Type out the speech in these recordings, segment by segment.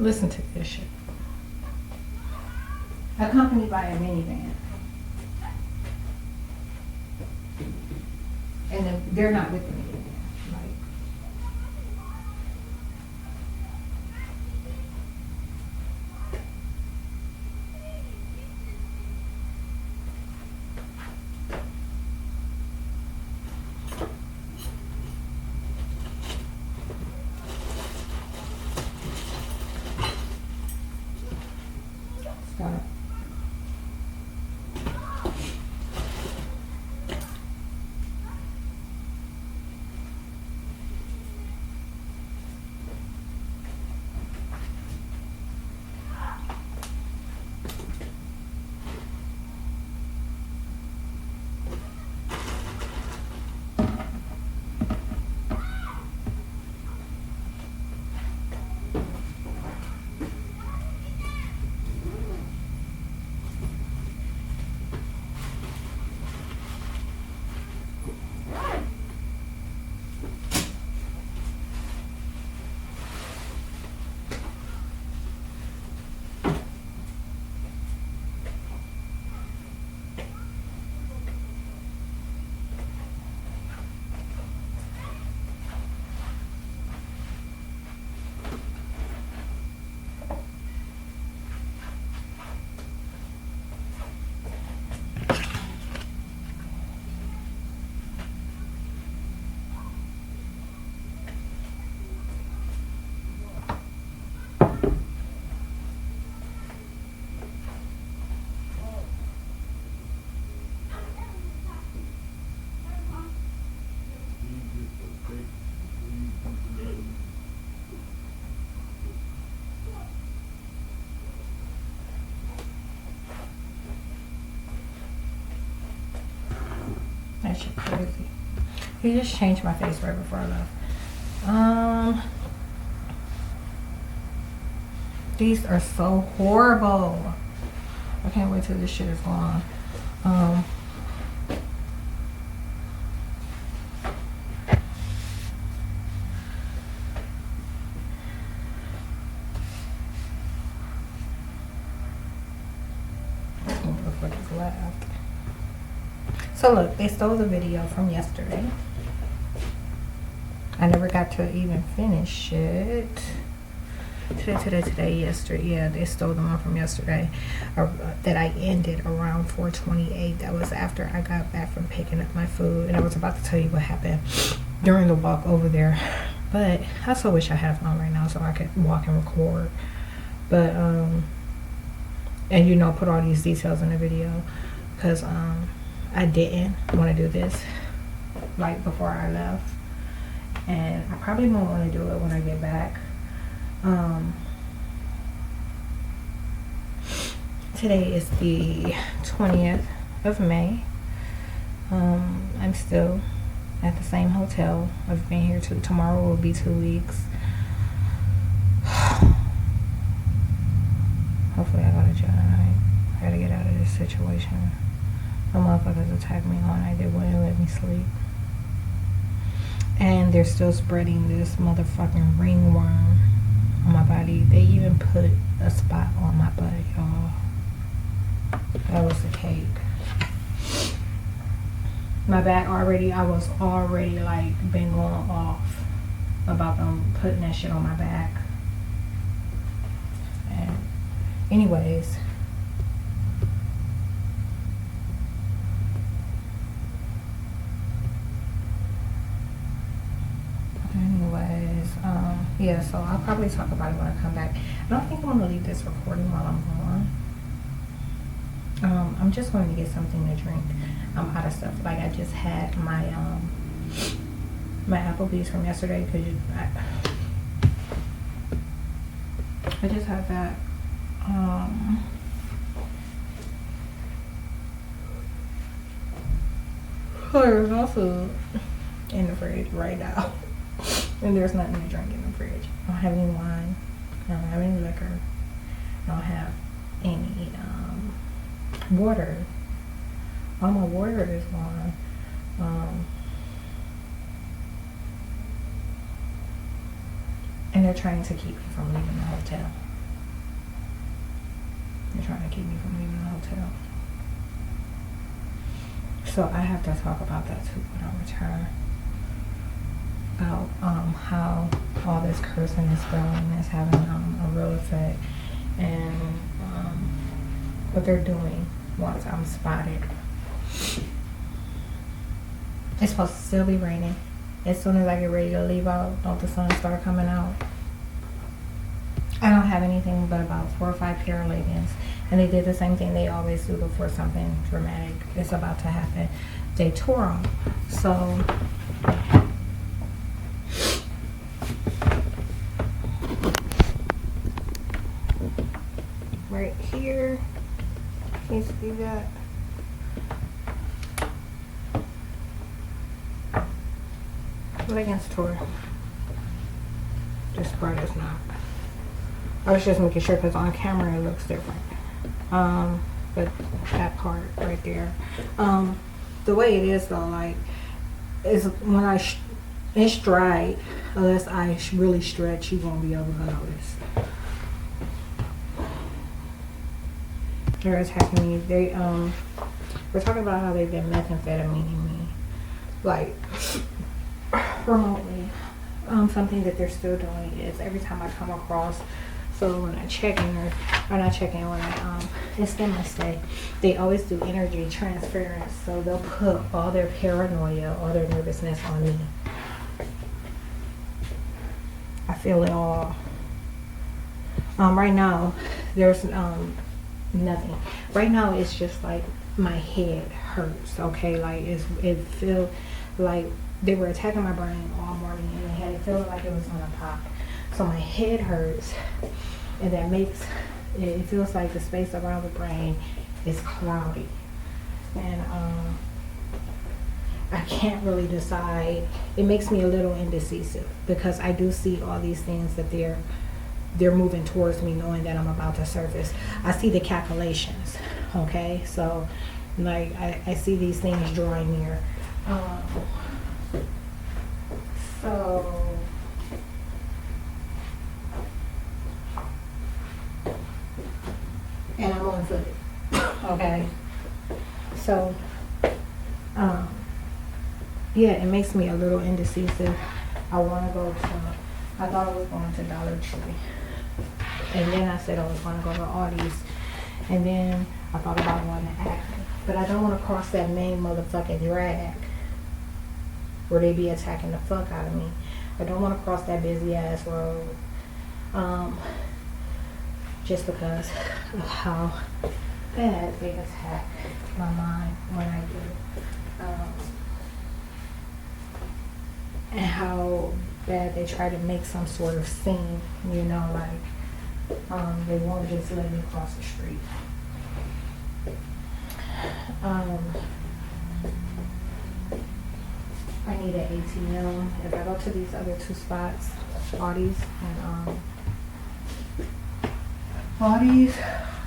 Listen to this shit. Accompanied by a minivan. And then they're not with the minivan. Like, stop. That shit crazy. He just changed my face right before I left. These are so horrible. I can't wait till this shit is gone. Motherfuckers laughed. So look, they stole the video from yesterday. I never got to even finish it. Yesterday. Yeah, they stole the one from yesterday that I ended around 4:28. That was after I got back from picking up my food. And I was about to tell you what happened during the walk over there. But I so wish I had a phone right now so I could walk and record. But, and you know, put all these details in the video. Because, I didn't want to do this right before I left, and I probably won't want to do it when I get back. Today is the 20th of May. I'm still at the same hotel. I've been here till tomorrow will be 2 weeks. Hopefully I go to jail tonight. I gotta get out of this situation. The motherfuckers attacked me all night. They wouldn't let me sleep. And they're still spreading this motherfucking ringworm on my body. They even put a spot on my butt, y'all. That was the cake. My back already, I was already like been going off about them putting that shit on my back. And anyways, yeah, so I'll probably talk about it when I come back. I don't think I'm going to leave this recording while I'm gone. I'm just going to get something to drink. I'm out of stuff. Like, I just had my my Applebee's from yesterday, because I just had that. There's no food in the fridge right now. And there's nothing to drink in the fridge. I don't have any wine. I don't have any liquor. I don't have any water. All my water is gone. And they're trying to keep me from leaving the hotel. They're trying to keep me from leaving the hotel. So I have to talk about that too when I return. About how all this cursing and spelling is having a real effect, and what they're doing once I'm spotted. It's supposed to still be raining. As soon as I get ready to leave out, don't the sun start coming out? I don't have anything but about 4 or 5 pair of leggings, and they did the same thing they always do before something dramatic is about to happen. They tore them. So right here, can you see that? Leggings tore. This part is not. I was just making sure because on camera it looks different. But that part right there, the way it is though, like, is when it's dried, unless I really stretch, you won't be able to notice. They're attacking me. They we're talking about how they've been methamphetamining me, like remotely. Something that they're still doing is every time I come across, so when I check in or not check in, when I it's them to stay, they always do energy transference. So they'll put all their paranoia, all their nervousness on me. I feel it all. Right now, there's nothing. Right now, it's just like my head hurts. Okay, like it feels like they were attacking my brain all morning, and they had it feel like it was gonna pop. So my head hurts, and that makes it feels like the space around the brain is cloudy, and I can't really decide. It makes me a little indecisive because I do see all these things that they're moving towards me, knowing that I'm about to surface. I see the calculations. Okay, so like I see these things drawing near. So and I'm on foot. Okay. So yeah, it makes me a little indecisive. I want to go to, I thought I was going to Dollar Tree, and then I said I was going to go to Aldi's, and then I thought about going to Acme, but I don't want to cross that main motherfucking drag where they be attacking the fuck out of me. I don't want to cross that busy ass road, just because of how bad they attack my mind when I do, and how bad they try to make some sort of scene, you know, like they won't just let me cross the street. I need an ATM. If I go to these other two spots, Audis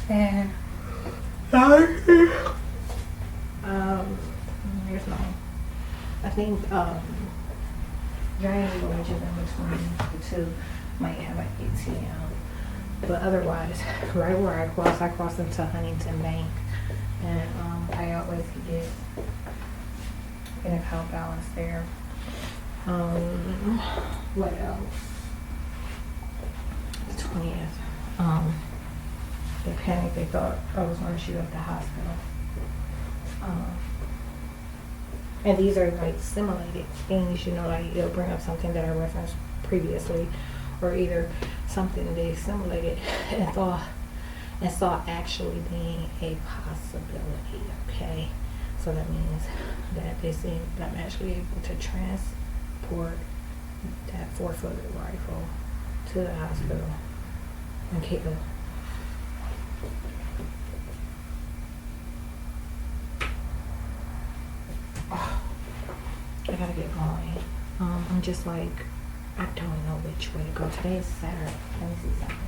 and there's no, I think Giant Eagle, which is in between the two, might have an ATM. But otherwise, right where I cross into Huntington Bank, and I always get an account balance there. What else? The 20th. They panicked. They thought I was going to shoot up the hospital. And these are like simulated things, you know, like it'll bring up something that I referenced previously, or either something they simulated and saw actually being a possibility. Okay, so that means that they see that I'm actually able to transport that 4-foot rifle to the hospital and keep it. I gotta get going. I'm just like, I don't know which way to go. Today is Saturday. Let me see something.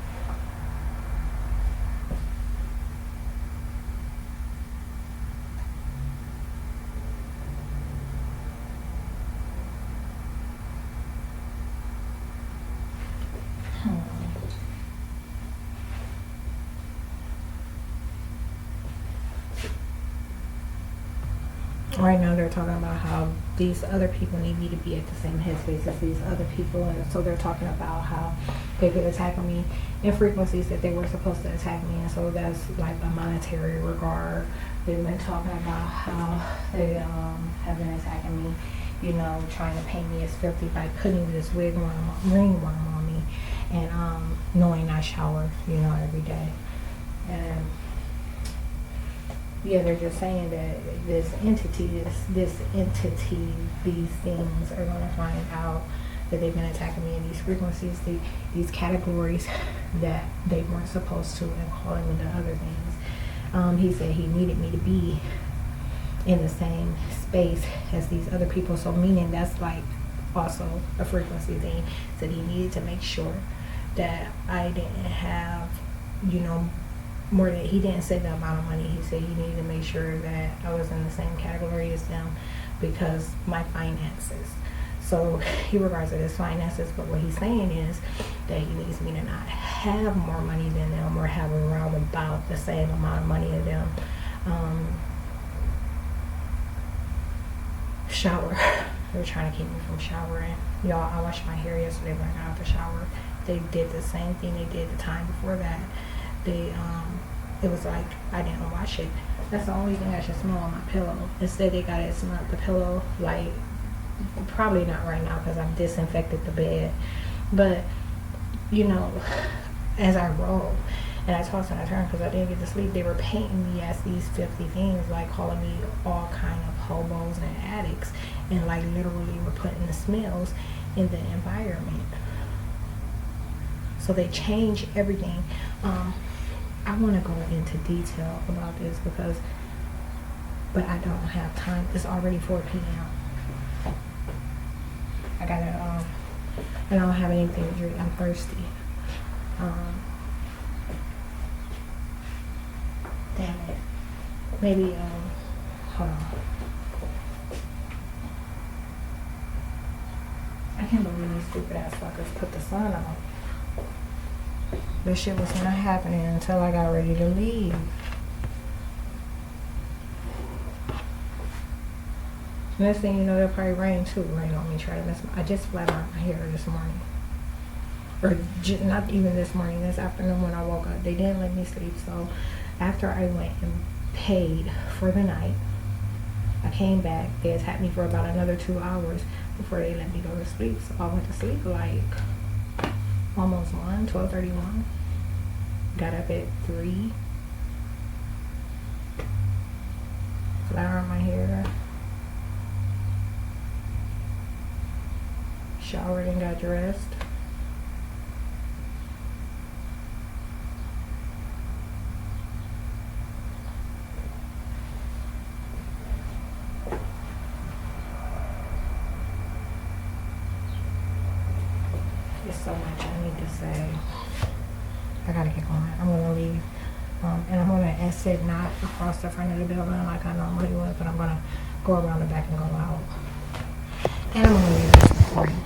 right now they're talking about how these other people need me to be at the same headspace as these other people, and so they're talking about how they've been attacking me in frequencies that they were supposed to attack me, and so that's like a monetary regard. They've been talking about how they have been attacking me, you know, trying to paint me as filthy by putting this ring worm on me, and knowing I shower, you know, every day. And yeah, they're just saying that this entity, these things are going to find out that they've been attacking me in these frequencies, these categories that they weren't supposed to, and calling me the other things. He said he needed me to be in the same space as these other people, so meaning that's like also a frequency thing. Said he needed to make sure that I didn't have, you know, more than, he didn't say the amount of money. He said he needed to make sure that I was in the same category as them because my finances. So he regards it as finances, but what he's saying is that he needs me to not have more money than them or have around about the same amount of money as them. Shower. They're trying to keep me from showering. Y'all, I washed my hair yesterday when I got out the shower. They did the same thing they did the time before that. They it was like I didn't wash it. That's the only thing I should smell on my pillow. Instead they got it smell the pillow, like probably not right now because I've disinfected the bed, but you know, as I rolled and I tossed and I turned because I didn't get to sleep, they were painting me as these filthy things, like calling me all kind of hobos and addicts, and like literally were putting the smells in the environment. So they change everything. I want to go into detail about this but I don't have time. It's already 4 p.m. I don't have anything to drink. I'm thirsty. Damn it. Maybe, hold on. I can't believe these stupid ass fuckers put the sun on. This shit was not happening until I got ready to leave. Next thing you know, it'll probably rain too. Rain on me. I just flat ironed my hair this morning. Or not even this morning, this afternoon when I woke up. They didn't let me sleep. So after I went and paid for the night, I came back. They attacked me for about another 2 hours before they let me go to sleep. So I went to sleep like almost 12:31. Got up at 3. Flat ironed my hair. Showered and got dressed. There's so much I need to say. I gotta get going. I'm gonna leave. And I'm gonna exit not across the front of the building like I normally would, but I'm gonna go around the back and go out. And I'm gonna leave this recording.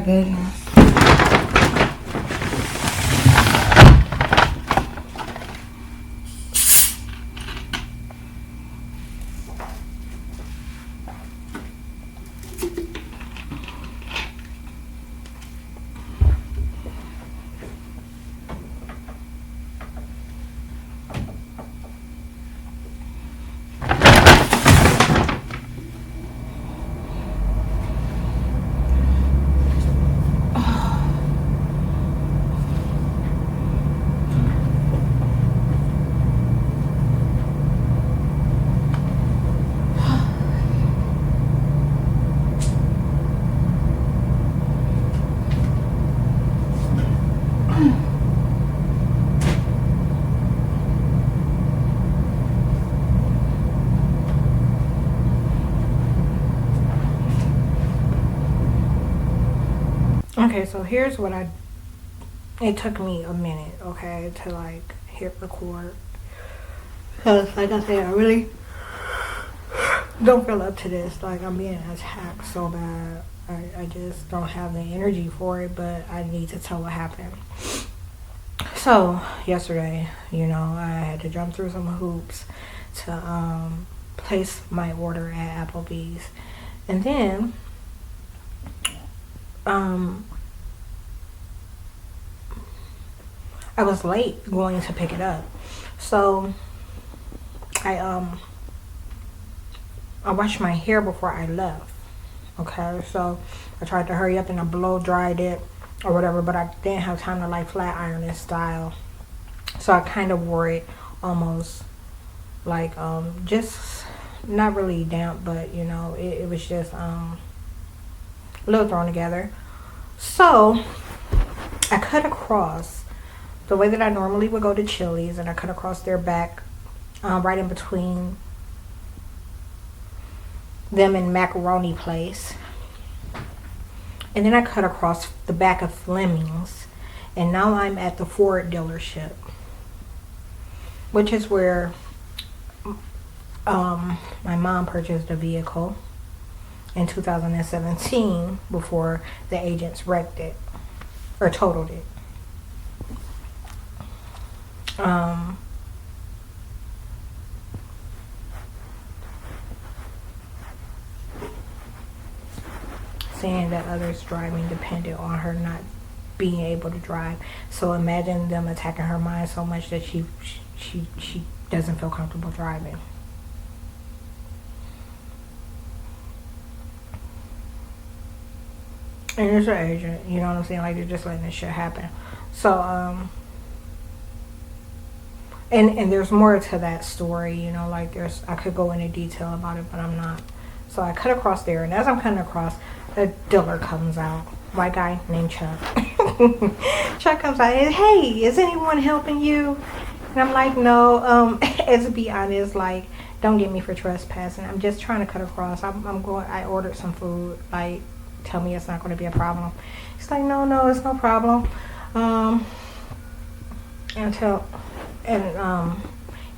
goodness. Okay, so here's what it took me a minute, okay, to like hit record. Because, like I said, I really don't feel up to this. Like, I'm being attacked so bad. I just don't have the energy for it, but I need to tell what happened. So, yesterday, I had to jump through some hoops to place my order at Applebee's. And then, I was late going to pick it up. So, I washed my hair before I left. Okay, so I tried to hurry up and I blow dried it or whatever, but I didn't have time to like flat iron it style. So I kind of wore it almost like just not really damp, but it was just a little thrown together. So I cut across the way that I normally would go to Chili's, and I cut across their back, right in between them and Macaroni Place. And then I cut across the back of Fleming's, and now I'm at the Ford dealership, which is where my mom purchased a vehicle in 2017 before the agents wrecked it or totaled it. Saying that others driving depended on her not being able to drive. So imagine them attacking her mind so much that she doesn't feel comfortable driving. And it's her agent, you know what I'm saying? Like, they're just letting this shit happen. So, and there's more to that story, like I could go into detail about it, but I'm not. So I cut across there, and as I'm cutting across, a dealer comes out, white guy named Chuck. Chuck comes out and, hey, is anyone helping you? And I'm like, no. And to be honest, like, don't get me for trespassing. I'm just trying to cut across. I ordered some food. Like, tell me it's not going to be a problem. He's like, no, it's no problem. He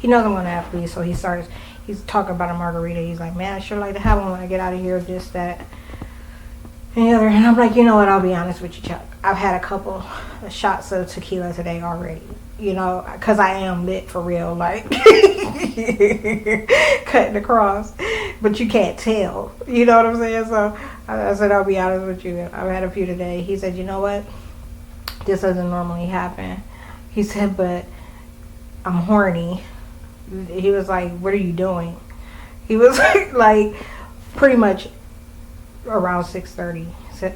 knows I'm going to have to leave, so he's talking about a margarita. He's like, man, I sure like to have one when I get out of here, this, that, and the other. And I'm like, you know what, I'll be honest with you, Chuck. I've had a couple of shots of tequila today already, because I am lit for real, like, cutting across. But you can't tell, you know what I'm saying? So I said, I'll be honest with you. I've had a few today. He said, you know what? This doesn't normally happen. He said, but I'm horny. He was like, what are you doing? He was like pretty much around 6:30.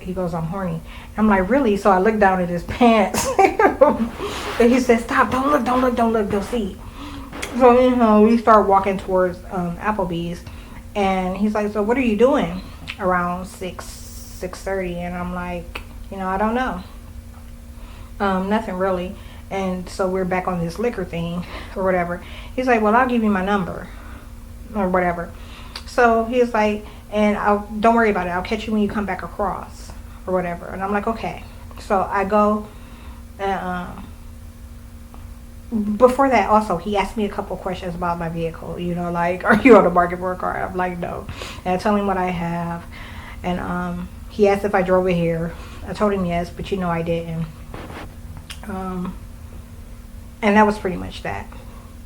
He goes, I'm horny. And I'm like, really? So I looked down at his pants. And he said, stop, don't look, you'll see. So, we start walking towards Applebee's. And he's like, so what are you doing around 6:30? And I'm like, I don't know. Nothing really. And so we're back on this liquor thing or whatever. He's like, well, I'll give you my number or whatever. So he's like, and don't worry about it. I'll catch you when you come back across or whatever. And I'm like, okay. So I go. Before that, also, he asked me a couple questions about my vehicle. Like, are you on the market for a car? I'm like, no. And I tell him what I have. And He asked if I drove it here. I told him yes, but you know I didn't. And that was pretty much that.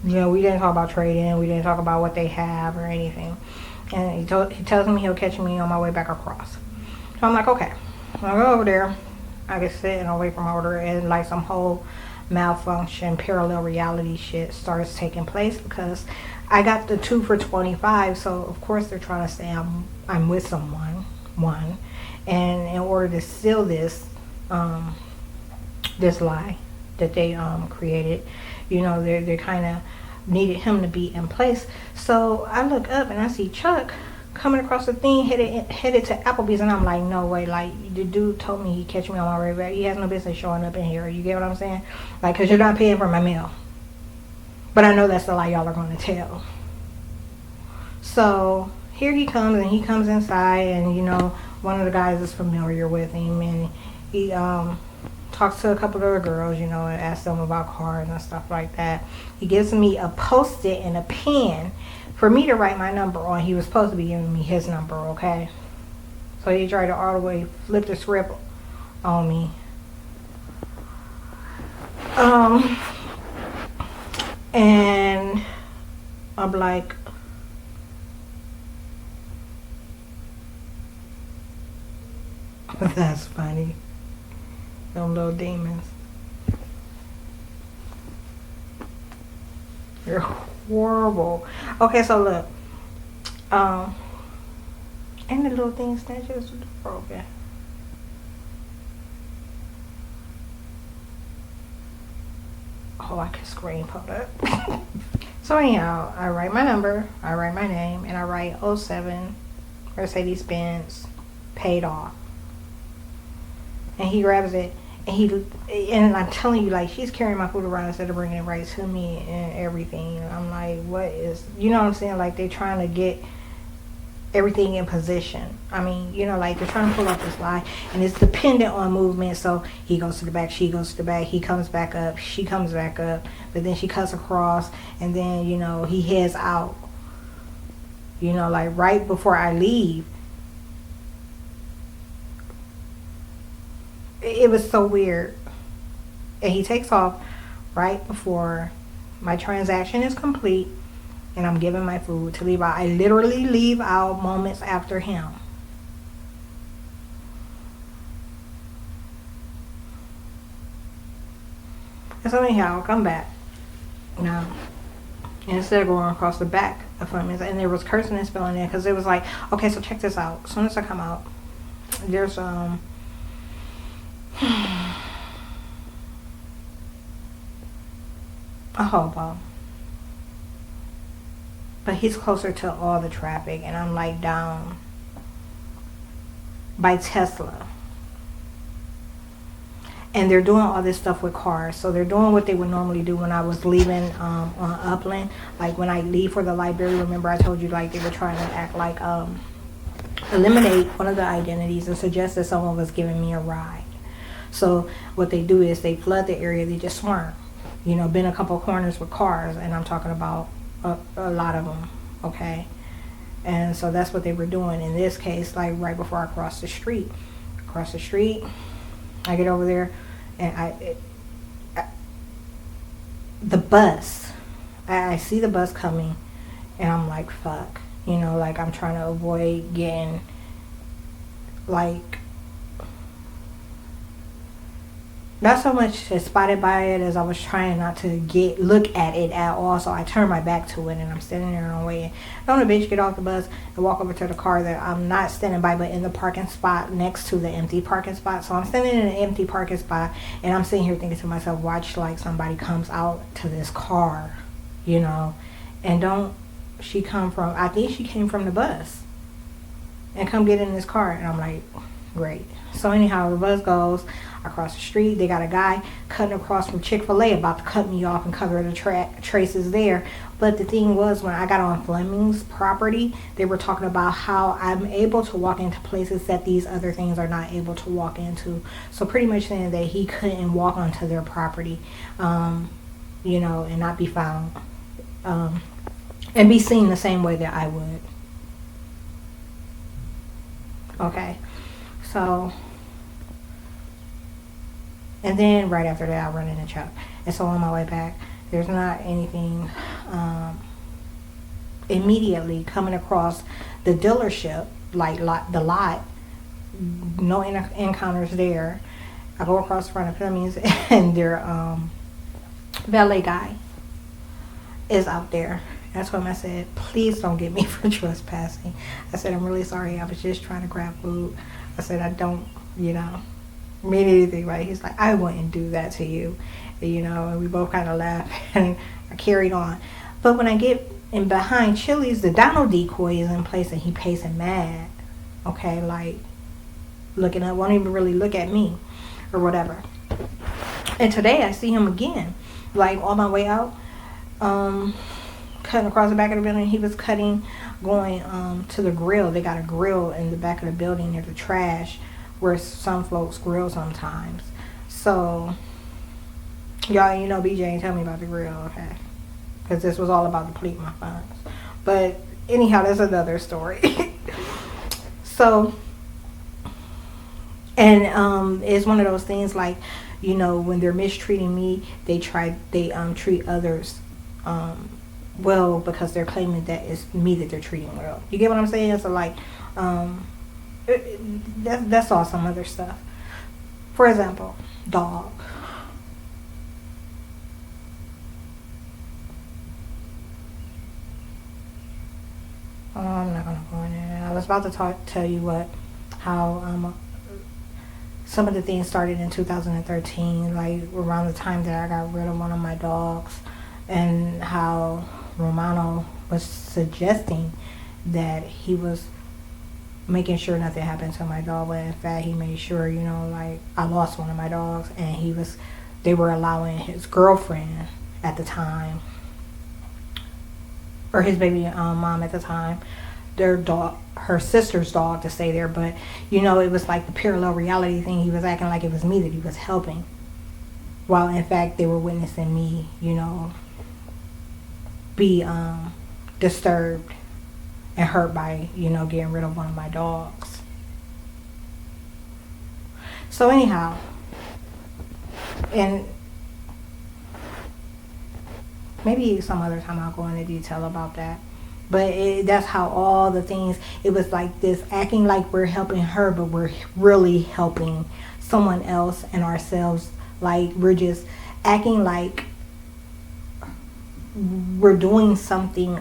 You know, we didn't talk about trading. We didn't talk about what they have or anything. And he tells me he'll catch me on my way back across. So I'm like, okay. I'll go over there. I can sit and I'll wait for my order. And like some whole malfunction, parallel reality shit starts taking place because I got the 2 for $25. So of course they're trying to say I'm with someone. One. And in order to seal this this lie that they created, you know, they kind of needed him to be in place. So I look up and I see Chuck coming across the thing headed to Applebee's, and I'm like, no way, like the dude told me he'd catch me on my way back. He has no business showing up in here. You get what I'm saying? Like, because you're not paying for my meal. But I know that's the lie y'all are going to tell. So here he comes, and he comes inside, and you know, one of the guys is familiar with him, and he talks to a couple of other girls, you know, and asks them about cars and stuff like that. He gives me a Post-it and a pen for me to write my number on. He was supposed to be giving me his number, okay? So he tried to all the way flip the script on me. And I'm like, that's funny. Them little demons. You're horrible. Okay, so look. And the little thing snatches broken. Oh, I can scream. Hold up. So anyhow, I write my number, I write my name, and I write 07 Mercedes-Benz paid off. And he grabs it, and I'm telling you, like, she's carrying my food around instead of bringing it right to me and everything. And I'm like, what is, you know what I'm saying? Like, they're trying to get everything in position. I mean, you know, like, they're trying to pull up this lie, and it's dependent on movement. So he goes to the back, she goes to the back, he comes back up, she comes back up, but then she cuts across, and then, you know, he heads out. You know, like, right before I leave. It was so weird. And he takes off right before my transaction is complete and I'm giving my food to leave out. I literally leave out moments after him. And so anyhow, I'll come back. Now, instead of going across the back of him, and there was cursing and spelling in, because it was like, okay, so check this out. As soon as I come out, there's a hobo, but he's closer to all the traffic, and I'm like down by Tesla, and they're doing all this stuff with cars. So they're doing what they would normally do when I was leaving on Upland. Like when I leave for the library, remember I told you, like, they were trying to act like eliminate one of the identities and suggest that someone was giving me a ride. So what they do is they flood the area, they just swarm. You know, been a couple of corners with cars, and I'm talking about a lot of them, okay? And so that's what they were doing in this case, like right before I crossed the street. Across the street, I get over there, and the bus, I see the bus coming, and I'm like, fuck. You know, like, I'm trying to avoid getting, like, not so much spotted by it as I was trying not to look at it at all. So I turned my back to it, and I'm standing there and I'm waiting. I want a bitch get off the bus and walk over to the car that I'm not standing by, but in the parking spot next to the empty parking spot. So I'm standing in an empty parking spot, and I'm sitting here thinking to myself, watch like somebody comes out to this car, you know, and don't she come from, I think she came from the bus and come get in this car. And I'm like, great. So anyhow, the bus goes across the street. They got a guy cutting across from Chick-fil-A about to cut me off and cover the traces there. But the thing was, when I got on Fleming's property, they were talking about how I'm able to walk into places that these other things are not able to walk into. So pretty much saying that he couldn't walk onto their property, you know, and not be found, and be seen the same way that I would. Okay. So, and then right after that, I run in the truck. And so on my way back, there's not anything immediately coming across the dealership, like the lot. No encounters there. I go across the front of Fleming's, and their valet guy is out there. I told him, I said, please don't get me for trespassing. I said, I'm really sorry. I was just trying to grab food. I said, I don't, mean anything, right? He's like, I wouldn't do that to you. And we both kind of laughed, and I carried on. But when I get in behind Chili's, the Donald decoy is in place, and he pacing mad. Okay, like, looking up, won't even really look at me or whatever. And today I see him again, like on my way out, cutting across the back of the building. He was cutting, going to the grill. They got a grill in the back of the building near the trash, where some folks grill sometimes. So y'all, BJ ain't tell me about the grill, okay? Because this was all about depleting my funds. But anyhow, that's another story. So, and it's one of those things like, when they're mistreating me, they treat others well, because they're claiming that it's me that they're treating well. You get what I'm saying? So like, that's all some other stuff. For example, dog. Oh, I'm not gonna go in there. I was about to tell you how some of the things started in 2013, like around the time that I got rid of one of my dogs, and how Romano was suggesting that he was making sure nothing happened to my dog, but in fact he made sure, like I lost one of my dogs, and they were allowing his girlfriend at the time, or his baby mom at the time, their dog, her sister's dog, to stay there. But it was like the parallel reality thing. He was acting like it was me that he was helping, while in fact they were witnessing me be disturbed and hurt by getting rid of one of my dogs. So anyhow, and maybe some other time I'll go into detail about that. But that's how all the things, it was like this, acting like we're helping her, but we're really helping someone else and ourselves. Like we're just acting like we're doing something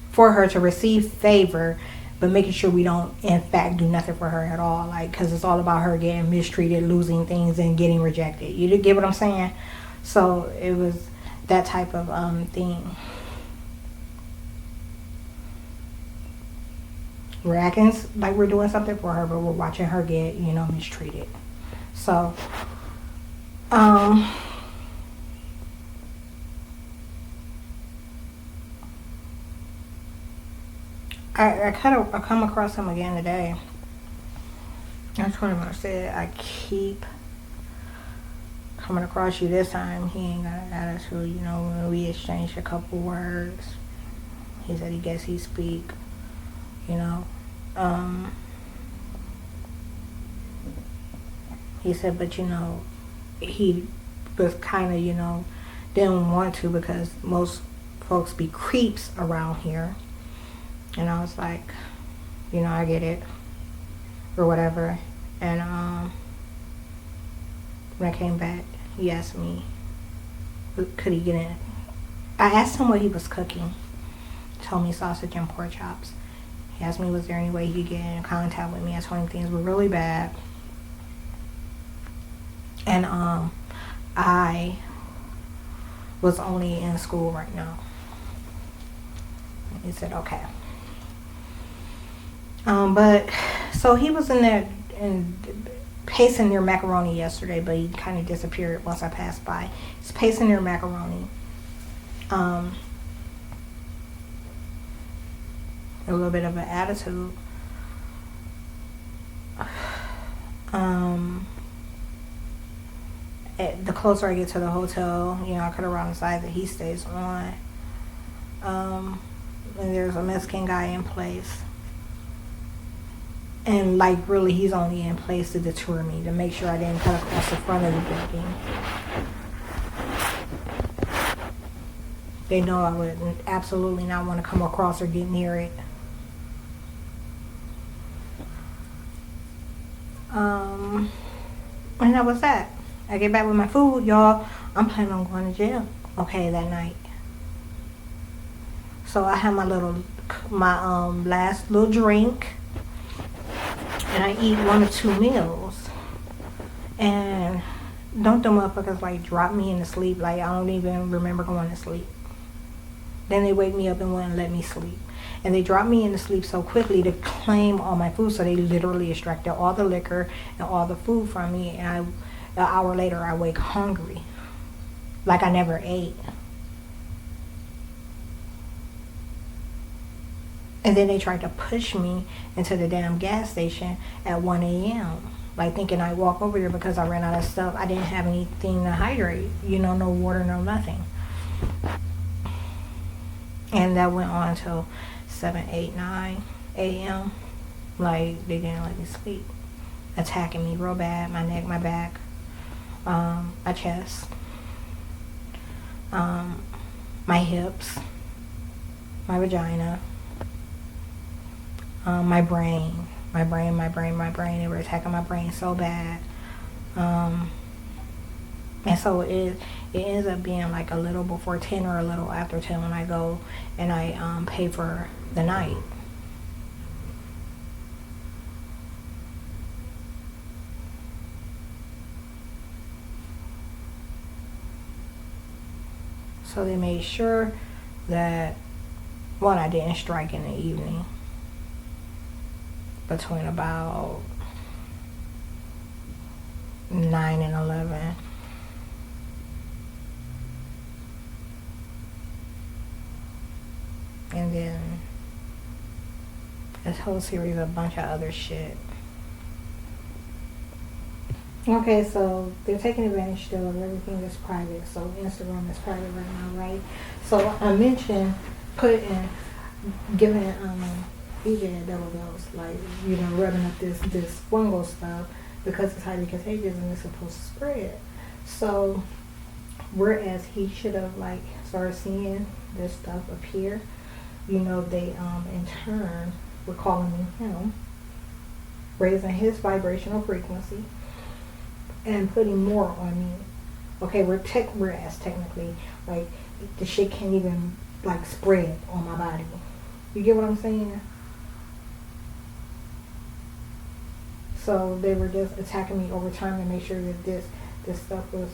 for her to receive favor, but making sure we don't in fact do nothing for her at all. Like, because it's all about her getting mistreated, losing things, and getting rejected. You get what I'm saying? So it was that type of thing. We're acting like we're doing something for her, but we're watching her get mistreated. So I come across him again today. I told him, I said, I keep coming across you. This time he ain't got an attitude. When we exchanged a couple words, he said he guess he speak. He said, but he was kind of didn't want to, because most folks be creeps around here. And I was like, I get it, or whatever. And when I came back, he asked me, could he get in? I asked him what he was cooking. He told me sausage and pork chops. He asked me, was there any way he could get in contact with me? I told him things were really bad. And I was only in school right now. And he said, okay. But so he was in there and pacing near macaroni yesterday, but he kind of disappeared once I passed by. He's pacing near macaroni. A little bit of an attitude. The closer I get to the hotel, I cut around the side that he stays on. And there's a Mexican guy in place. And like really, he's only in place to deter me, to make sure I didn't cut across the front of the building. They know I would absolutely not want to come across or get near it. And that was that. I get back with my food, y'all. I'm planning on going to jail, okay, that night. So I had my last little drink, and I eat 1 or 2 meals. And don't them motherfuckers like drop me into sleep. Like I don't even remember going to sleep. Then they wake me up and wouldn't let me sleep. And they dropped me into sleep so quickly to claim all my food. So they literally extracted all the liquor and all the food from me. And an hour later, I wake hungry. Like I never ate. And then they tried to push me into the damn gas station at 1 a.m. Like thinking I'd walk over there because I ran out of stuff. I didn't have anything to hydrate. No water, no nothing. And that went on until 7, 8, 9 a.m. Like they didn't let me sleep. Attacking me real bad. My neck, my back, my chest, my hips, my vagina, my brain. They were attacking my brain so bad. And so it ends up being like a little before 10 or a little after 10 when I go and I pay for the night. So they made sure that, one, I didn't strike in the evening between about 9 and 11. And then this whole series of a bunch of other shit. Okay, so they're taking advantage still of everything that's private. So Instagram is private right now, right? So I mentioned giving BJ a double dose, like, rubbing up this fungal stuff because it's highly contagious and it's supposed to spread. So whereas he should have like started seeing this stuff appear, they in turn were calling him, raising his vibrational frequency and putting more on me. Okay, whereas technically, like, the shit can't even like spread on my body. You get what I'm saying? So they were just attacking me over time to make sure that this stuff was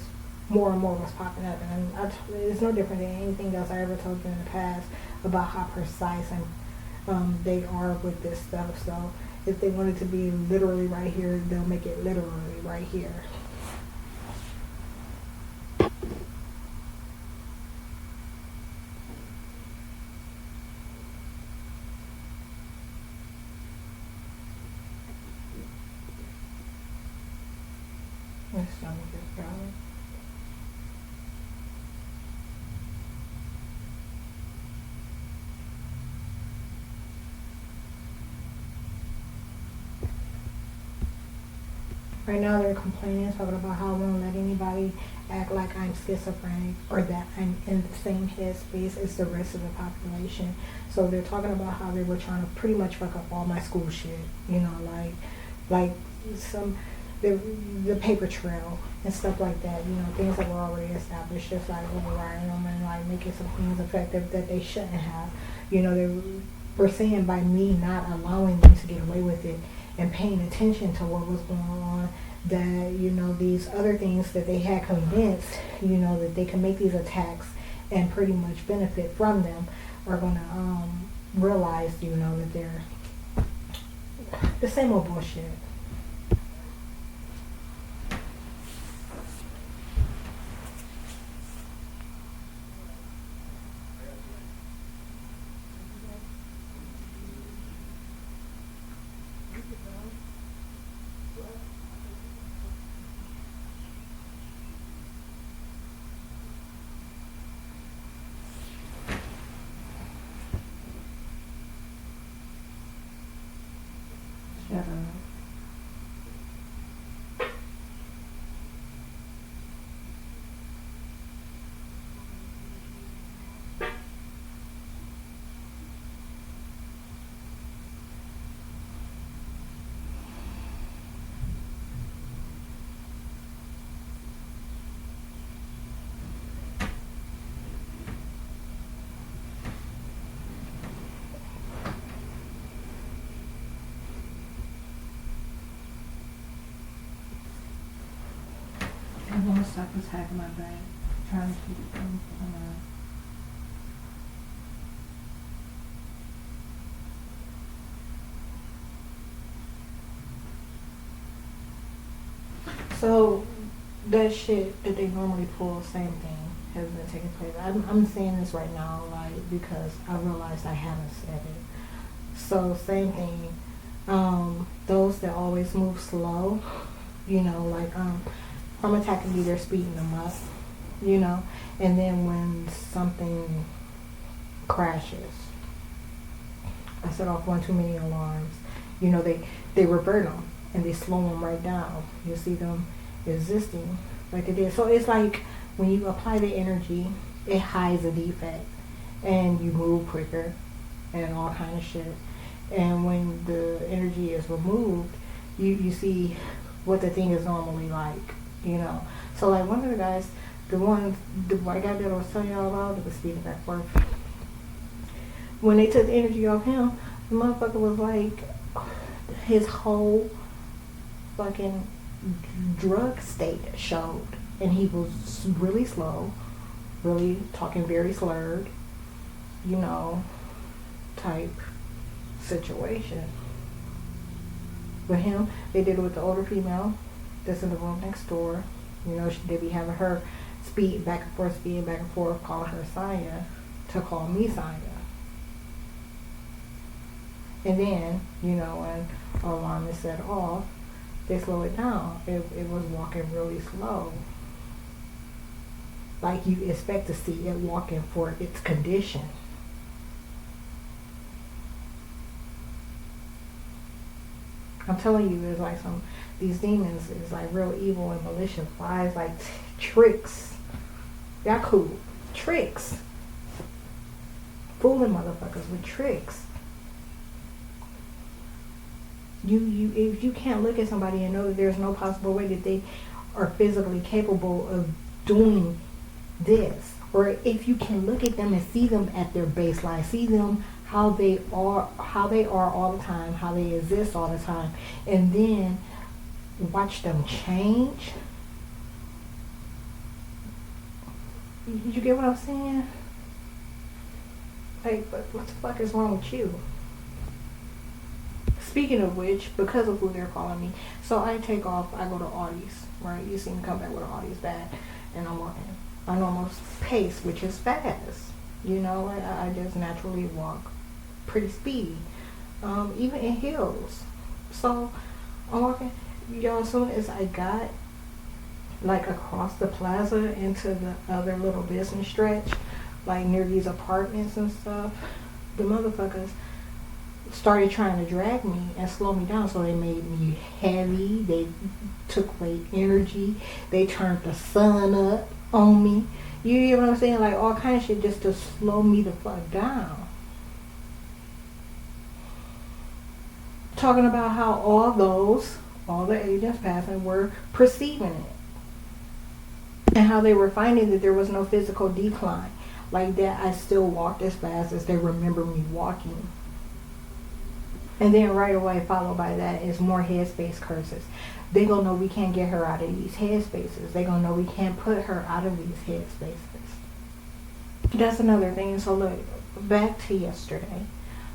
more and more was popping up. And it's no different than anything else I ever told you in the past about how precise and they are with this stuff. So if they want it to be literally right here, they'll make it literally right here. My stomach is growling. Right now they're complaining, talking about how I won't let anybody act like I'm schizophrenic or that I'm in the same headspace as the rest of the population. So they're talking about how they were trying to pretty much fuck up all my school shit, like some the paper trail and stuff like that, things that were already established, just like overriding them and like making some things effective that they shouldn't have. They were saying by me not allowing them to get away with it and paying attention to what was going on, that, these other things that they had convinced, that they can make these attacks and pretty much benefit from them are going to realize, that they're the same old bullshit. Shut up. I want to stop attacking my back. Trying to keep it from So that shit that they normally pull, same thing, has been taking place. I'm saying this right now, like, because I realized I haven't said it. So same thing. Those that always move slow, you know, like from attacking me, they're speeding them up, you know. And then when something crashes, I set off one too many alarms. You know, they revert them and they slow them right down. You see them existing like it is. So it's like when you apply the energy, it hides a defect, and you move quicker, and all kind of shit. And when the energy is removed, you see what the thing is normally like, you know. So like one of the guys, the white guy that I was telling y'all about, that was speeding back and forth, when they took the energy off him, the motherfucker was like, his whole fucking drug state showed, and he was really slow, really talking very slurred, you know, type situation. With him, they did it with the older female that's in the room next door. You know, they be having her speeding back and forth, calling her Saya to call me Saya. And then, you know, when alarm is set off, they slow it down. It was walking really slow. Like you expect to see it walking for its condition. I'm telling you, it's like these demons is like real evil and malicious. Why? It's like tricks. Y'all cool. Tricks. Fooling motherfuckers with tricks. If you can't look at somebody and know that there's no possible way that they are physically capable of doing this, or if you can look at them and see them at their baseline, see them how they are all the time, how they exist all the time, and then watch them change. You get what I'm saying? Like, what the fuck is wrong with you? Speaking of which, because of who they're calling me, so I take off, I go to Audie's, right? You see me come back with an Audie's bag, and I'm walking my normal pace, which is fast. You know, I just naturally walk pretty speedy, even in heels. So I'm walking, y'all, as soon as I got like across the plaza into the other little business stretch, like near these apartments and stuff, the motherfuckers started trying to drag me and slow me down. So they made me heavy, they took away energy, they turned the sun up on me, you know what I'm saying, like all kind of shit just to slow me the fuck down. Talking about how all the agents passing were perceiving it, and how they were finding that there was no physical decline, like that I still walked as fast as they remember me walking. And then right away, followed by that, is more headspace curses. They gonna know we can't get her out of these headspaces. They gonna know we can't put her out of these headspaces. That's another thing. So look, back to yesterday.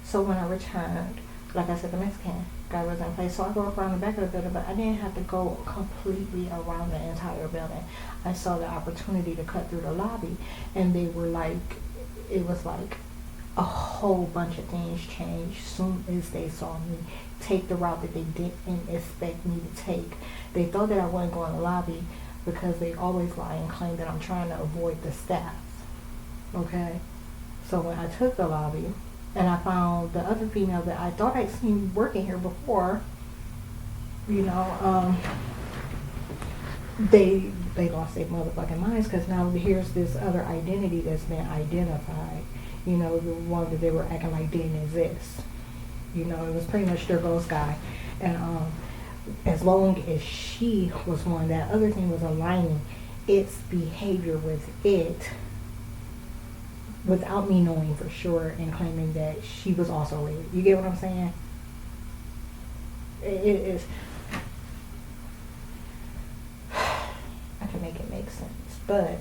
So when I returned, like I said, the Mexican guy was in place. So I go around the back of the building, but I didn't have to go completely around the entire building. I saw the opportunity to cut through the lobby, and they were like, it was like a whole bunch of things changed soon as they saw me take the route that they didn't expect me to take. They thought that I wouldn't go in the lobby because they always lie and claim that I'm trying to avoid the staff. Okay? So when I took the lobby and I found the other female that I thought I'd seen working here before, you know, they lost their motherfucking minds because now here's this other identity that's been identified. You know, the one that they were acting like didn't exist. You know, it was pretty much their ghost guy. And as long as she was one, that other thing was aligning its behavior with it without me knowing for sure and claiming that she was also related. You get what I'm saying? It is. I can make it make sense, but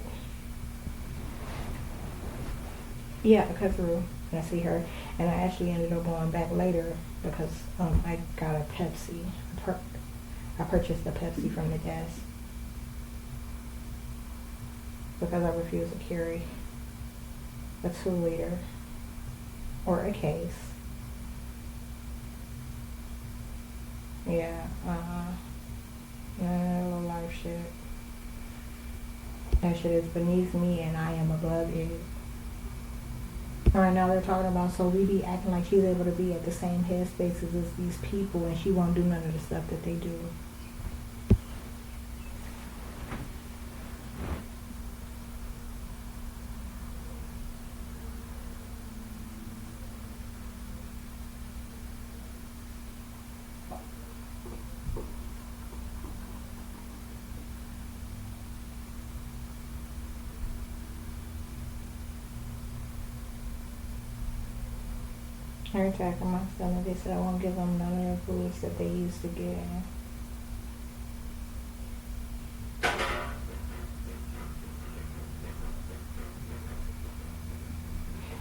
yeah, I cut through and I see her, and I actually ended up going back later because I got a Pepsi. I purchased a Pepsi from the desk because I refuse to carry a 2-liter or a case. Yeah, no life shit. That shit is beneath me and I am above it. Alright, now they're talking about, so we be acting like she's able to be at the same headspaces as these people and she won't do none of the stuff that they do. They're attacking my stomach. They said I won't give them none of the foods that they used to get.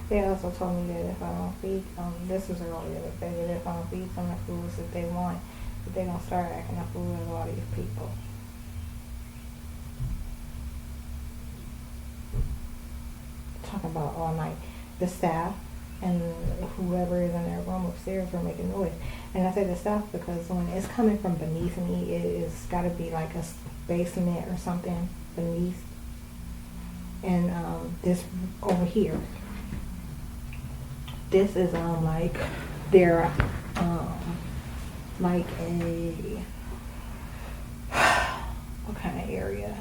They also told me that if I don't feed them, this was earlier today, that if I don't feed them the foods that they want, that they're going to start acting a fool with a lot of these people. Talking about all night. The staff and whoever is in their room upstairs were making noise. And I say the staff because when it's coming from beneath me, it's got to be like a basement or something beneath. And this over here, this is like their like a what kind of area?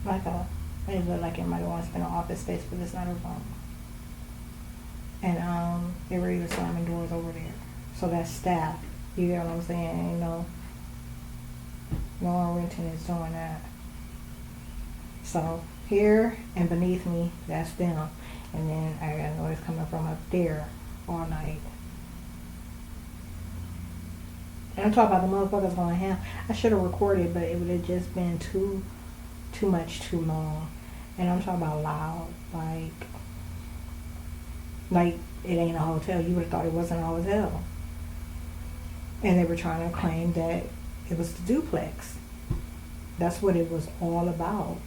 Like a, it looked like it might want to spend an office space, but it's not a room. And they were even slamming doors over there. So that's staff. You get what I'm saying? You know, no one renting is doing that. So here and beneath me, that's them. And then I got noise coming from up there all night. And I'm talking about the motherfuckers going ham. I should have recorded, but it would have just been too much, too long. And I'm talking about loud, like it ain't a hotel. You would have thought it wasn't a hotel. And they were trying to claim that it was the duplex. That's what it was all about.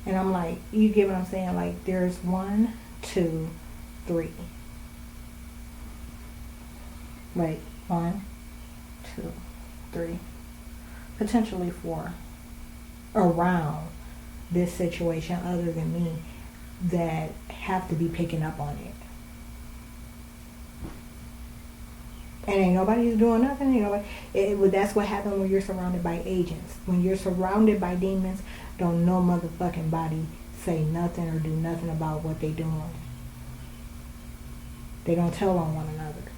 And I'm like, you get what I'm saying? Like, there's 1, 2, 3. Wait, 1, 2, 3. Potentially 4 around this situation other than me that have to be picking up on it. And ain't nobody's doing nothing. You know, that's what happens when you're surrounded by agents. When you're surrounded by demons, don't no motherfucking body say nothing or do nothing about what they doing. They don't tell on one another.